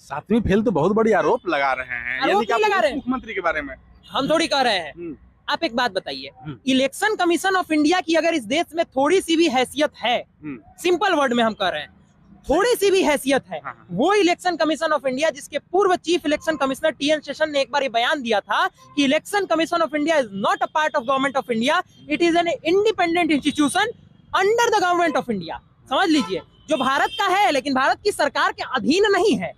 सातवीं फेल तो बहुत बड़ी आरोप लगा रहे हैं, आरोप यानी कि नहीं लगा आप रहे। मुख्यमंत्री के बारे में। हम थोड़ी कह रहे हैं। आप एक बात बताइए, इलेक्शन कमीशन ऑफ इंडिया की अगर इस देश में थोड़ी सी भी हैसियत है, सिंपल वर्ड में हम कह रहे हैं, थोड़ी सी भी हैसियत है, वो इलेक्शन कमीशन ऑफ इंडिया जिसके पूर्व chief election commissioner TN. Seshan ने एक बार ये बयान दिया था कि election commission of India is not a part of government of India, it is an independent institution under the government of India. समझ लीजिए, जो भारत का है लेकिन भारत की सरकार के अधीन नहीं है।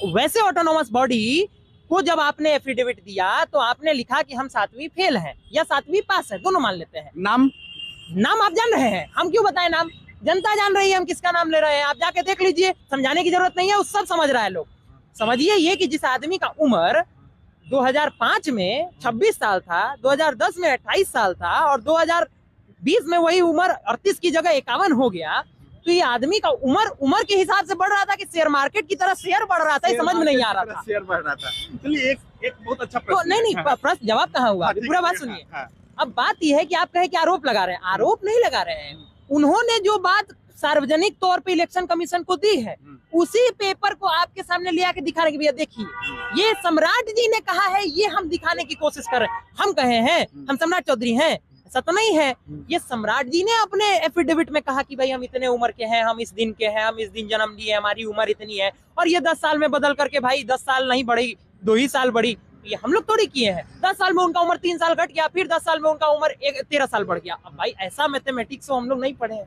वैसे ऑटोनोमस बॉडी को जब आपने एफिडेविट दिया तो आपने लिखा कि हम 7वीं फेल हैं या 7वीं पास है, दोनों मान लेते हैं। नाम आप जान रहे हैं, हम क्यों बताएं नाम, जनता जान रही है हम किसका नाम ले रहे हैं। आप जाके देख लीजिए, समझाने की जरूरत नहीं है, उस सब समझ रहा है लोग। समझिए ये कि जिस आदमी का उम्र 2005 में 26 साल था, 2010 में 28 साल था और 2020 में वही उम्र 38 की जगह 51 हो गया, तो ये आदमी का उम्र के हिसाब से बढ़ रहा था कि शेयर मार्केट की तरह शेयर बढ़ रहा था, ये समझ में नहीं आ रहा था। शेयर बढ़ रहा था। चलिए एक बहुत अच्छा तो प्रश्न नहीं प्रश्न जवाब कहाँ हुआ, पूरा बात सुनिए। अब बात यह है कि आप कहें कि आरोप लगा रहे हैं, आरोप नहीं लगा रहे हैं। उन्होंने जो बात सार्वजनिक तौर पे इलेक्शन कमीशन को दी है, उसी पेपर को आपके सामने ले आके दिखाने की, भैया देखिए ये सम्राट जी ने कहा है, ये हम दिखाने की कोशिश कर रहे हैं। हम कहे हैं हम सम्राट चौधरी हैं, ऐसा तो नहीं है। ये सम्राट जी ने अपने एफिडेविट में कहा कि भाई हम इतने उम्र के हैं, हम इस दिन के हैं, हम इस दिन जन्म लिए, हमारी उम्र इतनी है, और ये 10 साल में बदल करके भाई 10 साल नहीं बढ़ी, 2 ही साल बढ़ी। ये हम लोग थोड़ी किए हैं। 10 साल में उनका उम्र 3 साल घट गया, फिर 10 साल में उनका उम्र 13 साल बढ़ गया। अब भाई ऐसा मैथमेटिक्स हम लोग नहीं पढ़े हैं।